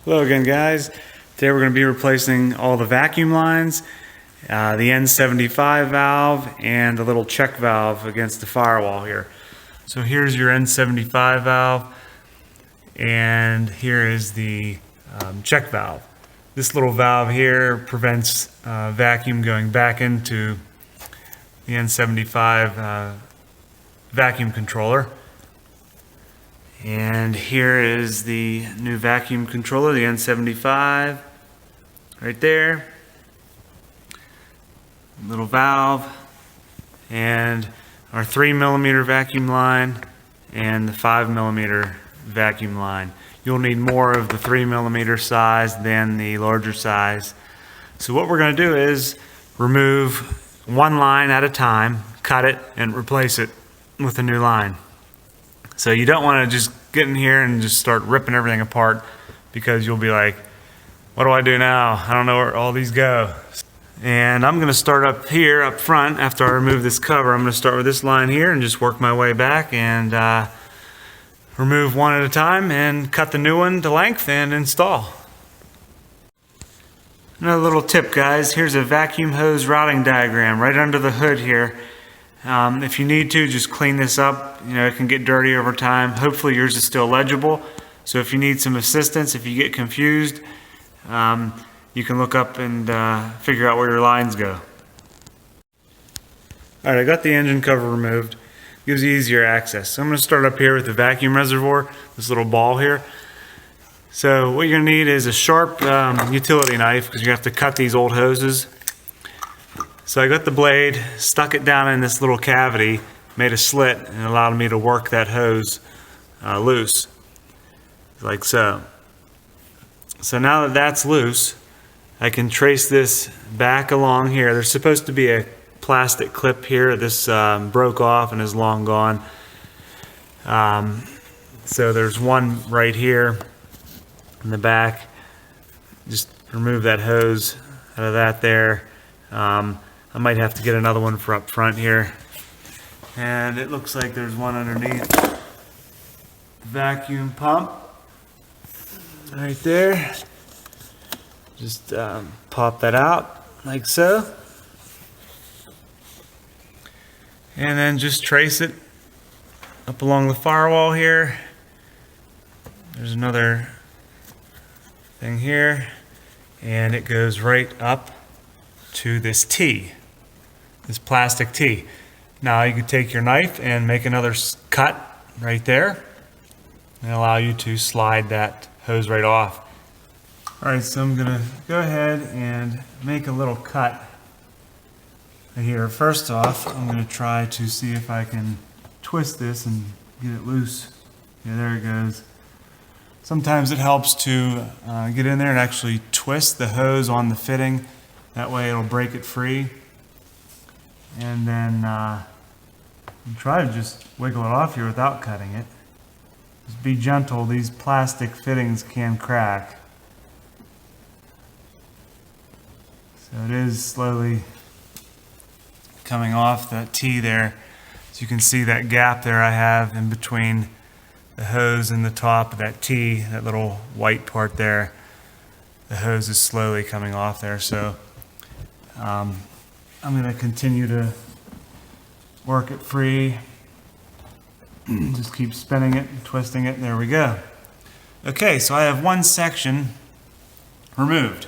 Hello again, guys. Today we're going to be replacing all the vacuum lines, the N75 valve, and the little check valve against the firewall here. So here's your N75 valve, and here is the check valve. This little valve here prevents vacuum going back into the N75 vacuum controller. And here is the new vacuum controller, the N75, right there. Little valve, and our 3mm vacuum line and the 5mm vacuum line. You'll need more of the 3mm size than the larger size. So what we're going to do is remove one line at a time, cut it, and replace it with a new line. So you don't want to just get in here and just start ripping everything apart, because you'll be like, what do I do now? I don't know where all these go. And I'm going to start up here, up front, after I remove this cover. I'm going to start with this line here and just work my way back and remove one at a time and cut the new one to length and install. Another little tip, guys. Here's a vacuum hose routing diagram right under the hood here. If you need to, just clean this up. You know, it can get dirty over time. Hopefully yours is still legible. So if you need some assistance, if you get confused, you can look up and figure out where your lines go. Alright, I got the engine cover removed. Gives you easier access. So I'm going to start up here with the vacuum reservoir, this little ball here. So what you're going to need is a sharp utility knife, because you have to cut these old hoses. So I got the blade, stuck it down in this little cavity, made a slit, and it allowed me to work that hose loose, like so. So now that that's loose, I can trace this back along here. There's supposed to be a plastic clip here. This broke off and is long gone. So there's one right here in the back. Just remove that hose out of that there. I might have to get another one for up front here. And it looks like there's one underneath the vacuum pump right there. Just pop that out like so. And then just trace it up along the firewall here. There's another thing here, and it goes right up to this T, this plastic T. Now you can take your knife and make another cut right there and allow you to slide that hose right off. Alright, so I'm going to go ahead and make a little cut here. First off, I'm going to try to see if I can twist this and get it loose. Yeah, there it goes. Sometimes it helps to get in there and actually twist the hose on the fitting. That way it'll break it free. And then try to just wiggle it off here without cutting it. Just be gentle. These plastic fittings can crack. So it is slowly coming off that T there. So you can see that gap there I have in between the hose and the top of that T, that little white part there. The hose is slowly coming off there. So I'm going to continue to work it free. Just keep spinning it and twisting it. There we go. Okay, so I have one section removed.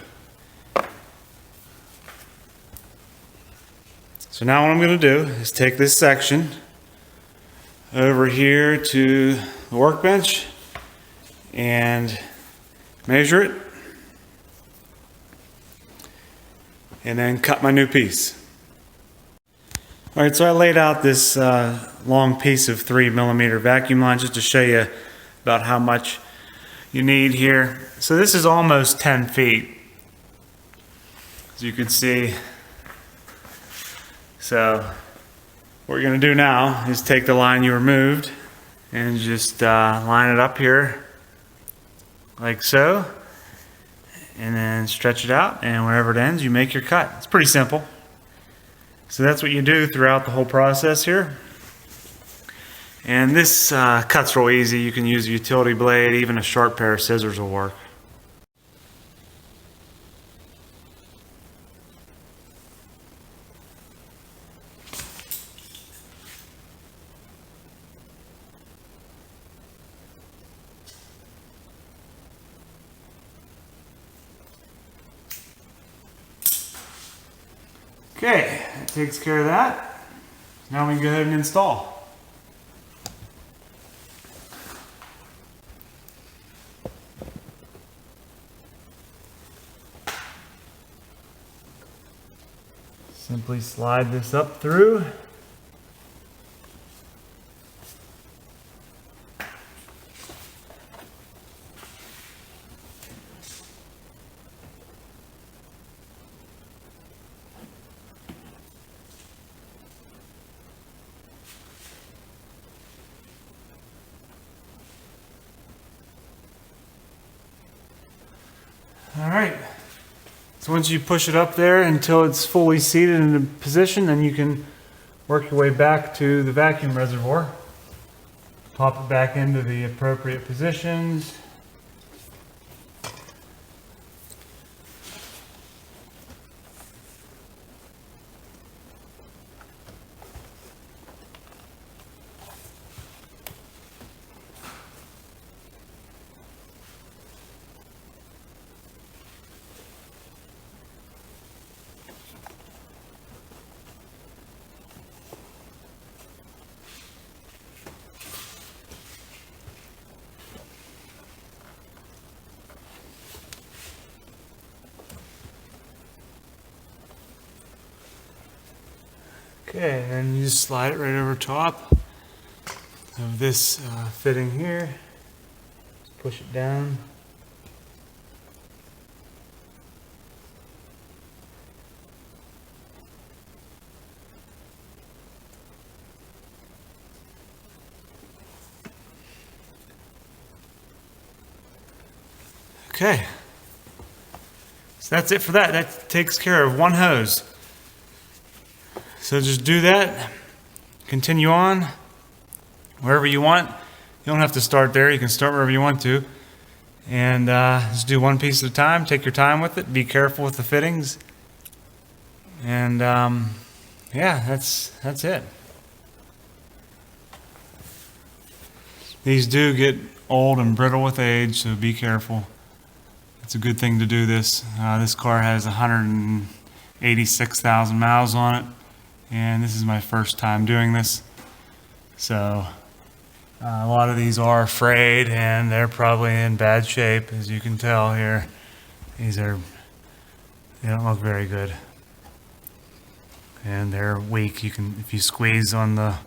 So now what I'm going to do is take this section over here to the workbench and measure it, and then cut my new piece. Alright, so I laid out this long piece of 3mm vacuum line just to show you about how much you need here. So this is almost 10 feet, as you can see. So what you're going to do now is take the line you removed and just line it up here like so, and then stretch it out, and wherever it ends you make your cut. It's pretty simple. So that's what you do throughout the whole process here. And this cuts real easy. You can use a utility blade, even a sharp pair of scissors will work. Okay, that takes care of that. Now we can go ahead and install. Simply slide this up through. All right. So once you push it up there until it's fully seated into position, then you can work your way back to the vacuum reservoir. Pop it back into the appropriate positions. Okay, and then you just slide it right over top of this fitting here. Just push it down. Okay, so that's it for that. That takes care of one hose. So just do that, continue on wherever you want. You don't have to start there, you can start wherever you want to. And just do one piece at a time, take your time with it, be careful with the fittings. And yeah, that's it. These do get old and brittle with age, so be careful. It's a good thing to do this. This car has 186,000 miles on it. And this is my first time doing this, so a lot of these are frayed and they're probably in bad shape, as you can tell here. They don't look very good, and they're weak. If you squeeze on the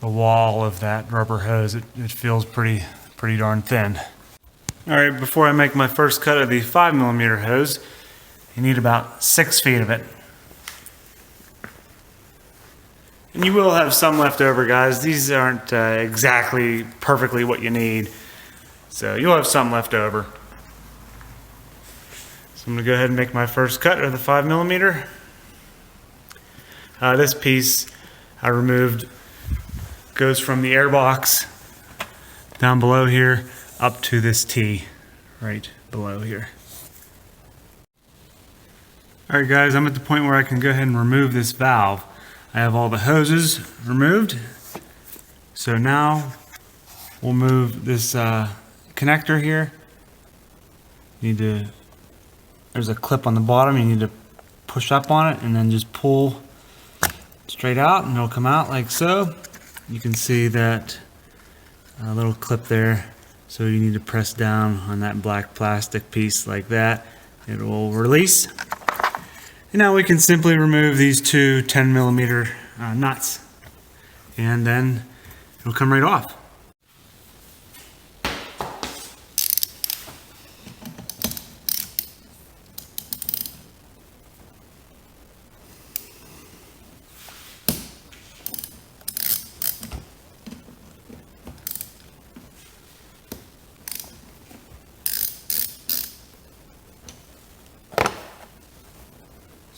wall of that rubber hose, it feels pretty darn thin. All right, before I make my first cut of the 5mm hose, you need about 6 feet of it. And you will have some left over, guys. These aren't exactly perfectly what you need, so you'll have some left over. So I'm going to go ahead and make my first cut of the 5mm. This piece I removed goes from the air box down below here up to this T right below here. Alright guys, I'm at the point where I can go ahead and remove this valve. I have all the hoses removed. So now we'll move this connector here. There's a clip on the bottom, you need to push up on it and then just pull straight out and it'll come out like so. You can see that little clip there, so you need to press down on that black plastic piece like that. It will release. And now we can simply remove these two 10mm nuts, and then it'll come right off.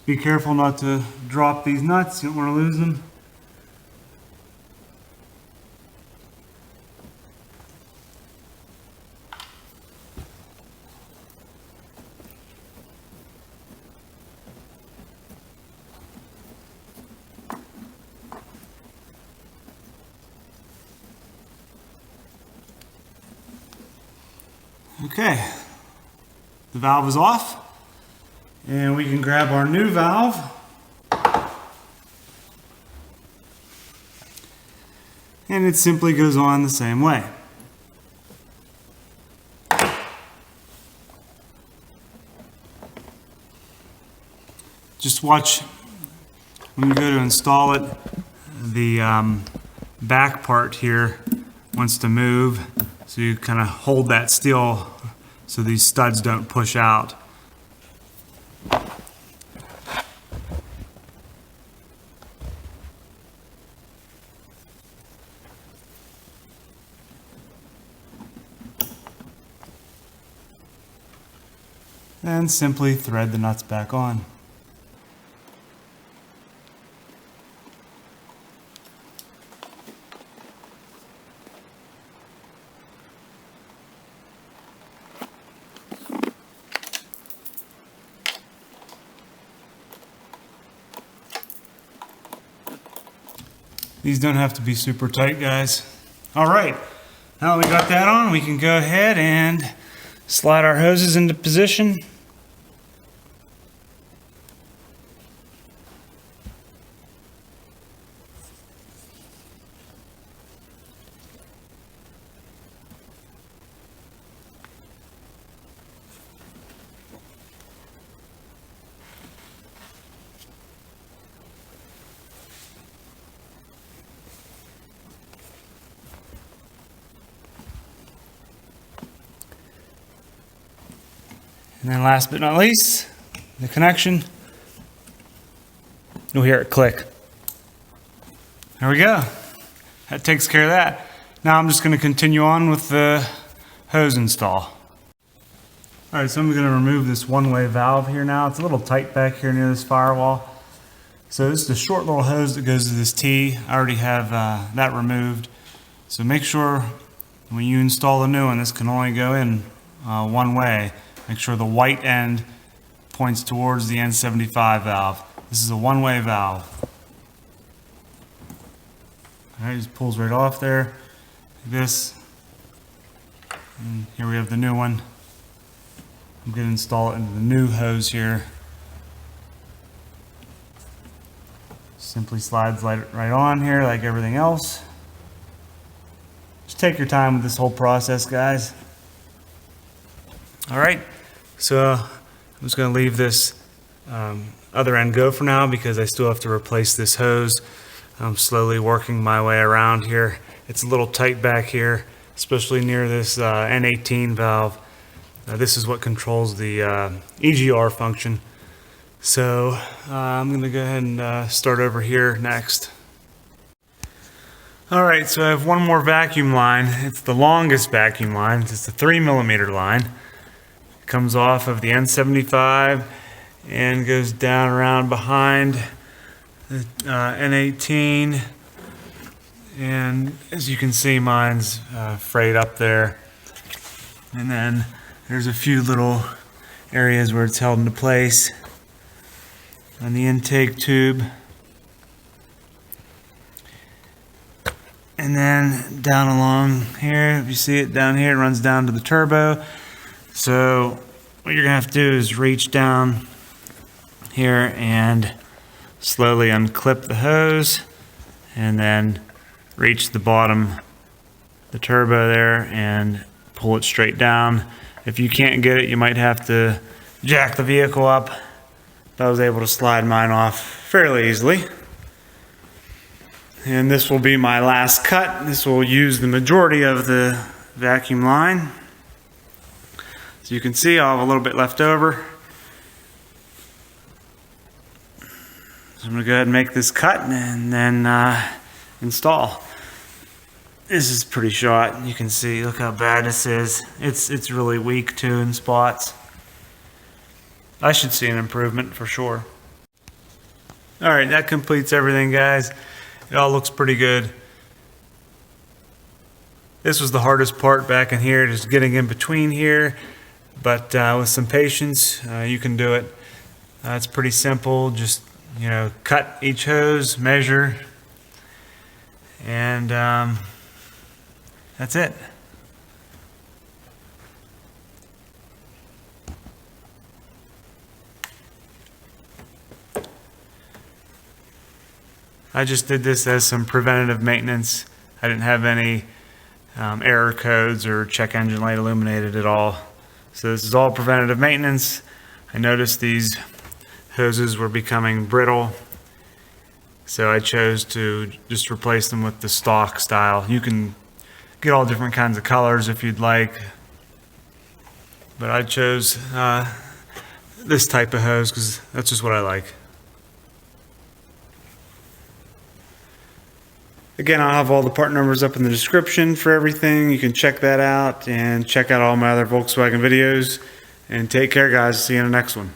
Be careful not to drop these nuts, you don't want to lose them. Okay, the valve is off. And we can grab our new valve. and it simply goes on the same way. Just watch when you go to install it, the back part here wants to move, so you kind of hold that still so these studs don't push out. Then simply thread the nuts back on. These don't have to be super tight, guys. All right, now that we got that on, we can go ahead and slide our hoses into position. And then last but not least, the connection. You'll hear it click. There we go. That takes care of that. Now I'm just going to continue on with the hose install. Alright, so I'm going to remove this one-way valve here now. It's a little tight back here near this firewall. So this is the short little hose that goes to this T. I already have that removed. So make sure when you install the new one, this can only go in one way. Make sure the white end points towards the N75 valve. This is a one-way valve. Alright, just pulls right off there, like this. And here we have the new one. I'm going to install it into the new hose here. Simply slides right on here like everything else. Just take your time with this whole process, guys. Alright, so I'm just going to leave this other end go for now because I still have to replace this hose. I'm slowly working my way around here. It's a little tight back here, especially near this N18 valve. This is what controls the EGR function. So I'm going to go ahead and start over here next. Alright, so I have one more vacuum line. It's the longest vacuum line. It's a 3mm line. It comes off of the N75 and goes down around behind the N18. And as you can see, mine's frayed up there. And then there's a few little areas where it's held into place on the intake tube. And then down along here, if you see it down here, it runs down to the turbo. So what you're gonna have to do is reach down here and slowly unclip the hose and then reach the bottom, the turbo there, and pull it straight down. If you can't get it, you might have to jack the vehicle up. I was able to slide mine off fairly easily. And this will be my last cut. This will use the majority of the vacuum line. So you can see I'll have a little bit left over. So I'm going to go ahead and make this cut and then install. This is pretty shot. You can see, look how bad this is. It's really weak too in spots. I should see an improvement for sure. Alright, that completes everything, guys. It all looks pretty good. This was the hardest part back in here, just getting in between here. But with some patience, you can do it. It's pretty simple. Just, you know, cut each hose, measure, and that's it. I just did this as some preventative maintenance. I didn't have any error codes or check engine light illuminated at all. So this is all preventative maintenance. I noticed these hoses were becoming brittle, so I chose to just replace them with the stock style. You can get all different kinds of colors if you'd like, but I chose this type of hose because that's just what I like. Again, I'll have all the part numbers up in the description for everything. You can check that out and check out all my other Volkswagen videos. And take care, guys. See you in the next one.